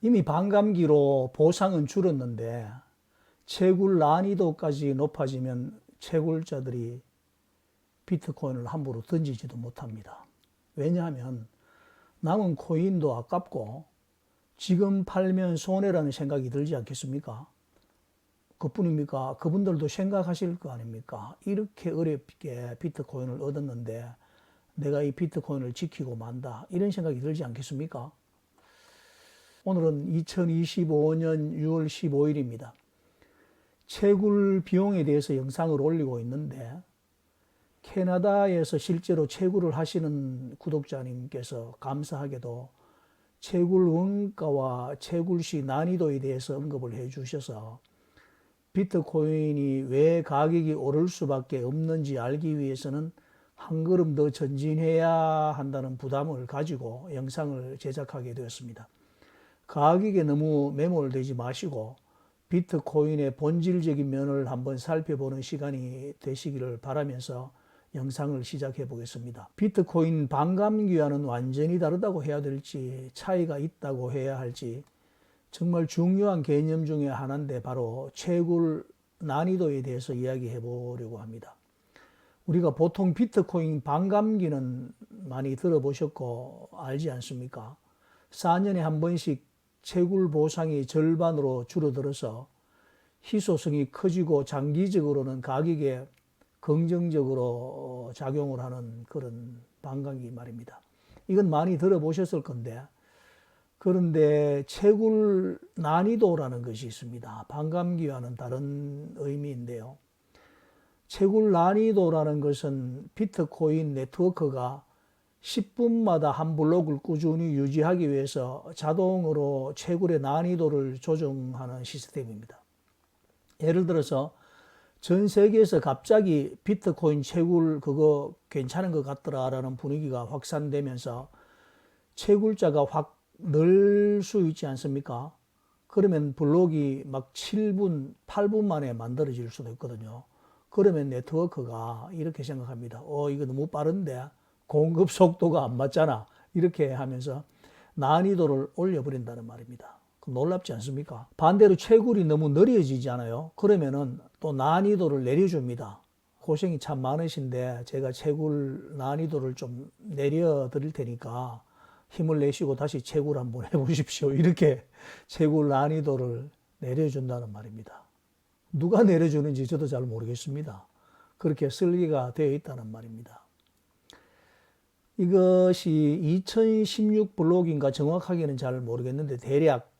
이미 반감기로 보상은 줄었는데 채굴 난이도까지 높아지면 채굴자들이 비트코인을 함부로 던지지도 못합니다. 왜냐하면 남은 코인도 아깝고 지금 팔면 손해라는 생각이 들지 않겠습니까? 그뿐입니까? 그분들도 생각하실 거 아닙니까? 이렇게 어렵게 비트코인을 얻었는데 내가 이 비트코인을 지키고 만다, 이런 생각이 들지 않겠습니까? 오늘은 2025년 6월 15일입니다. 채굴 비용에 대해서 영상을 올리고 있는데 캐나다에서 실제로 채굴을 하시는 구독자님께서 감사하게도 채굴 원가와 채굴 시 난이도에 대해서 언급을 해 주셔서 비트코인이 왜 가격이 오를 수밖에 없는지 알기 위해서는 한 걸음 더 전진해야 한다는 부담을 가지고 영상을 제작하게 되었습니다. 가격에 너무 매몰되지 마시고 비트코인의 본질적인 면을 한번 살펴보는 시간이 되시기를 바라면서 영상을 시작해 보겠습니다. 비트코인 반감기와는 완전히 다르다고 해야 될지, 차이가 있다고 해야 할지, 정말 중요한 개념 중에 하나인데 바로 채굴 난이도에 대해서 이야기해 보려고 합니다. 우리가 보통 비트코인 반감기는 많이 들어보셨고 알지 않습니까? 4년에 한 번씩 채굴 보상이 절반으로 줄어들어서 희소성이 커지고 장기적으로는 가격에 긍정적으로 작용을 하는 그런 반감기 말입니다. 이건 많이 들어보셨을 건데, 그런데 채굴 난이도라는 것이 있습니다. 반감기와는 다른 의미인데요. 채굴 난이도라는 것은 비트코인 네트워크가 10분마다 한 블록을 꾸준히 유지하기 위해서 자동으로 채굴의 난이도를 조정하는 시스템입니다. 예를 들어서 전 세계에서 갑자기 비트코인 채굴 그거 괜찮은 것 같더라라는 분위기가 확산되면서 채굴자가 확 늘 수 있지 않습니까? 그러면 블록이 막 7분, 8분 만에 만들어질 수도 있거든요. 그러면 네트워크가 이렇게 생각합니다. 이거 너무 빠른데 공급 속도가 안 맞잖아. 이렇게 하면서 난이도를 올려버린다는 말입니다. 놀랍지 않습니까? 반대로 채굴이 너무 느려지잖아요. 그러면은 또 난이도를 내려줍니다. 고생이 참 많으신데 제가 채굴 난이도를 좀 내려드릴 테니까 힘을 내시고 다시 채굴 한번 해보십시오. 이렇게 채굴 난이도를 내려준다는 말입니다. 누가 내려주는지 저도 잘 모르겠습니다. 그렇게 설계가 되어 있다는 말입니다. 이것이 2016 블록인가 정확하게는 잘 모르겠는데 대략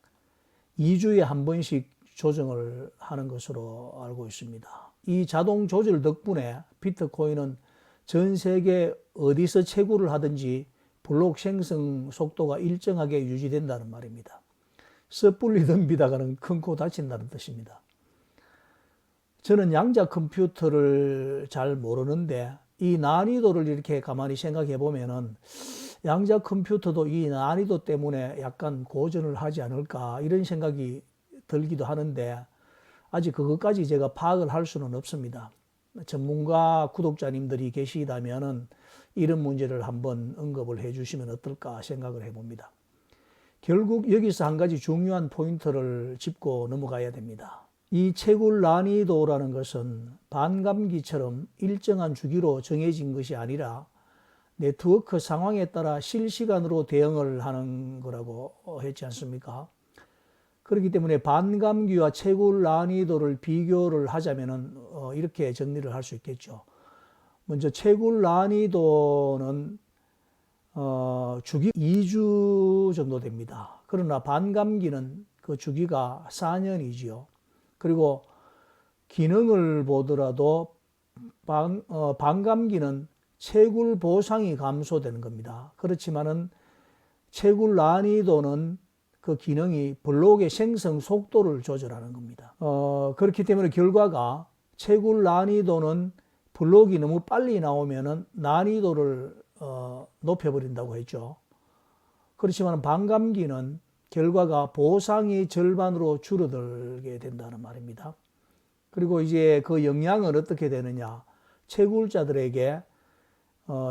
2주에 한 번씩 조정을 하는 것으로 알고 있습니다. 이 자동 조절 덕분에 비트코인은 전 세계 어디서 채굴을 하든지 블록 생성 속도가 일정하게 유지된다는 말입니다. 섣불리 덤비다가는 큰 코 다친다는 뜻입니다. 저는 양자 컴퓨터를 잘 모르는데 이 난이도를 이렇게 가만히 생각해 보면은 양자 컴퓨터도 이 난이도 때문에 약간 고전을 하지 않을까 이런 생각이 들기도 하는데 아직 그것까지 제가 파악을 할 수는 없습니다. 전문가 구독자님들이 계시다면은 이런 문제를 한번 언급을 해 주시면 어떨까 생각을 해봅니다. 결국 여기서 한 가지 중요한 포인트를 짚고 넘어가야 됩니다. 이 채굴 난이도라는 것은 반감기처럼 일정한 주기로 정해진 것이 아니라 네트워크 상황에 따라 실시간으로 대응을 하는 거라고 했지 않습니까? 그렇기 때문에 반감기와 채굴 난이도를 비교를 하자면은 이렇게 정리를 할 수 있겠죠. 먼저 채굴 난이도는 주기 2주 정도 됩니다. 그러나 반감기는 그 주기가 4년이지요. 그리고 기능을 보더라도 반감기는 채굴 보상이 감소되는 겁니다. 그렇지만은 채굴 난이도는 그 기능이 블록의 생성 속도를 조절하는 겁니다. 그렇기 때문에 결과가 채굴 난이도는 블록이 너무 빨리 나오면은 난이도를 높여버린다고 했죠. 그렇지만 반감기는 결과가 보상이 절반으로 줄어들게 된다는 말입니다. 그리고 이제 그 영향은 어떻게 되느냐. 채굴자들에게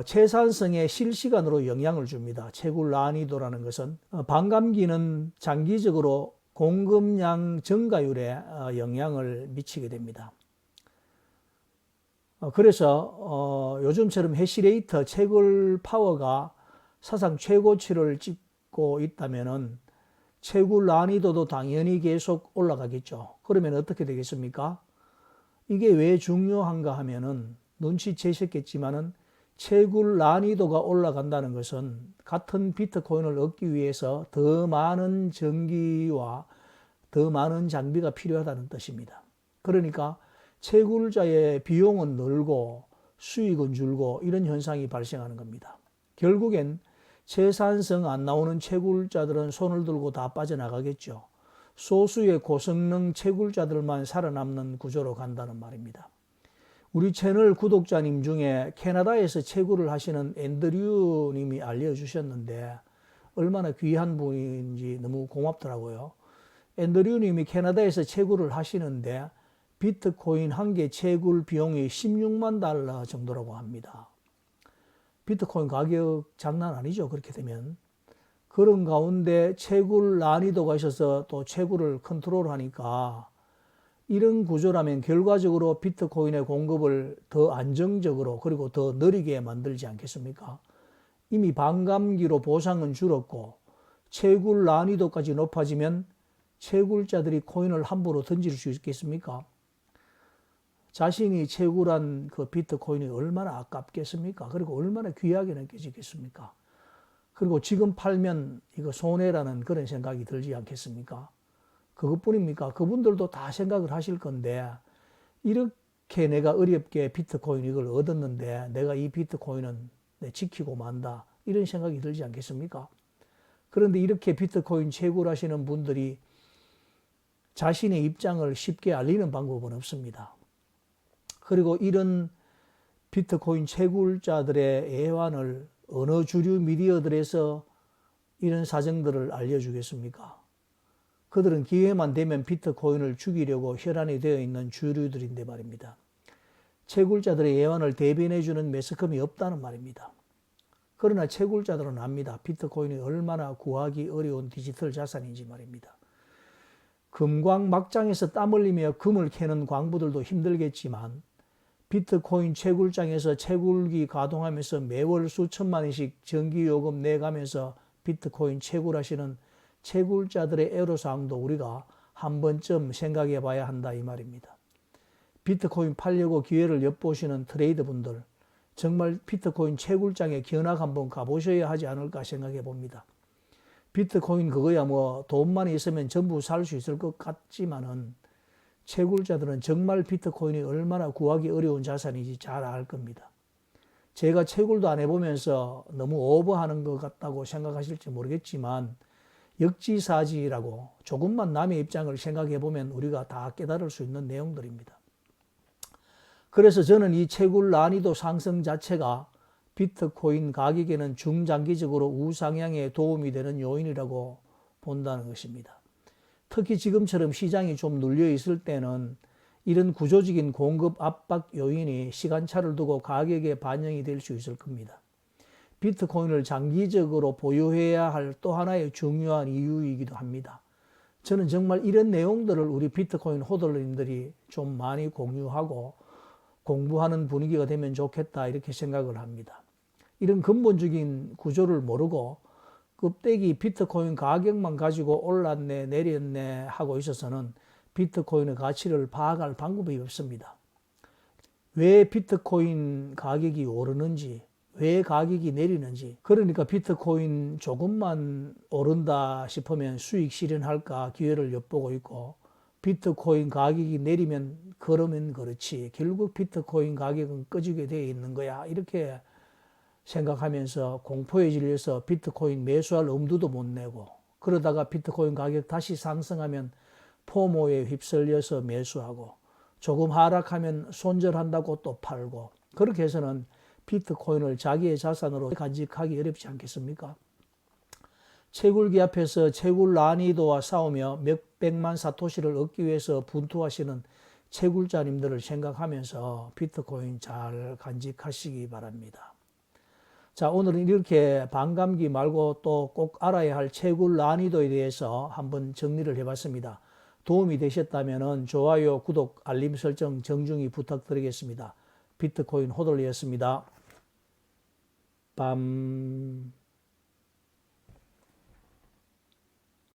채산성에 실시간으로 영향을 줍니다. 채굴 난이도라는 것은 반감기는 장기적으로 공급량 증가율에 영향을 미치게 됩니다. 그래서 요즘처럼 해시레이터 채굴 파워가 사상 최고치를 찍고 있다면은 채굴 난이도도 당연히 계속 올라가겠죠. 그러면 어떻게 되겠습니까? 이게 왜 중요한가 하면은 눈치채셨겠지만은 채굴 난이도가 올라간다는 것은 같은 비트코인을 얻기 위해서 더 많은 전기와 더 많은 장비가 필요하다는 뜻입니다. 그러니까 채굴자의 비용은 늘고 수익은 줄고 이런 현상이 발생하는 겁니다. 결국엔 채산성 안 나오는 채굴자들은 손을 들고 다 빠져나가겠죠. 소수의 고성능 채굴자들만 살아남는 구조로 간다는 말입니다. 우리 채널 구독자님 중에 캐나다에서 채굴을 하시는 앤드류 님이 알려주셨는데 얼마나 귀한 분인지 너무 고맙더라고요. 앤드류 님이 캐나다에서 채굴을 하시는데 비트코인 한 개 채굴 비용이 16만 달러 정도라고 합니다. 비트코인 가격 장난 아니죠. 그렇게 되면. 그런 가운데 채굴 난이도가 있어서 또 채굴을 컨트롤하니까 이런 구조라면 결과적으로 비트코인의 공급을 더 안정적으로 그리고 더 느리게 만들지 않겠습니까? 이미 반감기로 보상은 줄었고 채굴 난이도까지 높아지면 채굴자들이 코인을 함부로 던질 수 있겠습니까? 자신이 채굴한 그 비트코인이 얼마나 아깝겠습니까? 그리고 얼마나 귀하게 느껴지겠습니까? 그리고 지금 팔면 이거 손해라는 그런 생각이 들지 않겠습니까? 그것뿐입니까? 그분들도 다 생각을 하실 건데 이렇게 내가 어렵게 비트코인 이걸 얻었는데 내가 이 비트코인은 지키고 만다 이런 생각이 들지 않겠습니까? 그런데 이렇게 비트코인 채굴하시는 분들이 자신의 입장을 쉽게 알리는 방법은 없습니다. 그리고 이런 비트코인 채굴자들의 애환을 어느 주류 미디어들에서 이런 사정들을 알려주겠습니까? 그들은 기회만 되면 비트코인을 죽이려고 혈안이 되어 있는 주류들인데 말입니다. 채굴자들의 애환을 대변해주는 매스컴이 없다는 말입니다. 그러나 채굴자들은 압니다. 비트코인이 얼마나 구하기 어려운 디지털 자산인지 말입니다. 금광 막장에서 땀 흘리며 금을 캐는 광부들도 힘들겠지만 비트코인 채굴장에서 채굴기 가동하면서 매월 수천만 원씩 전기요금 내가면서 비트코인 채굴하시는 채굴자들의 애로사항도 우리가 한 번쯤 생각해 봐야 한다 이 말입니다. 비트코인 팔려고 기회를 엿보시는 트레이더분들 정말 비트코인 채굴장에 견학 한번 가보셔야 하지 않을까 생각해 봅니다. 비트코인 그거야 뭐 돈만 있으면 전부 살 수 있을 것 같지만은 채굴자들은 정말 비트코인이 얼마나 구하기 어려운 자산인지 잘 알 겁니다. 제가 채굴도 안 해보면서 너무 오버하는 것 같다고 생각하실지 모르겠지만 역지사지라고 조금만 남의 입장을 생각해 보면 우리가 다 깨달을 수 있는 내용들입니다. 그래서 저는 이 채굴 난이도 상승 자체가 비트코인 가격에는 중장기적으로 우상향에 도움이 되는 요인이라고 본다는 것입니다. 특히 지금처럼 시장이 좀 눌려 있을 때는 이런 구조적인 공급 압박 요인이 시간차를 두고 가격에 반영이 될 수 있을 겁니다. 비트코인을 장기적으로 보유해야 할 또 하나의 중요한 이유이기도 합니다. 저는 정말 이런 내용들을 우리 비트코인 호들님들이 좀 많이 공유하고 공부하는 분위기가 되면 좋겠다 이렇게 생각을 합니다. 이런 근본적인 구조를 모르고 껍데기 비트코인 가격만 가지고 올랐네 내렸네 하고 있어서는 비트코인의 가치를 파악할 방법이 없습니다. 왜 비트코인 가격이 오르는지 왜 가격이 내리는지 그러니까 비트코인 조금만 오른다 싶으면 수익 실현할까 기회를 엿보고 있고 비트코인 가격이 내리면 그러면 그렇지 결국 비트코인 가격은 꺼지게 되어 있는 거야 이렇게 생각하면서 공포에 질려서 비트코인 매수할 엄두도 못 내고 그러다가 비트코인 가격 다시 상승하면 포모에 휩쓸려서 매수하고 조금 하락하면 손절한다고 또 팔고 그렇게 해서는 비트코인을 자기의 자산으로 간직하기 어렵지 않겠습니까? 채굴기 앞에서 채굴 난이도와 싸우며 몇백만 사토시를 얻기 위해서 분투하시는 채굴자님들을 생각하면서 비트코인 잘 간직하시기 바랍니다. 자, 오늘은 이렇게 반감기 말고 또 꼭 알아야 할 채굴 난이도에 대해서 한번 정리를 해봤습니다. 도움이 되셨다면 좋아요, 구독, 알림 설정 정중히 부탁드리겠습니다. 비트코인 호돌이었습니다. 빰.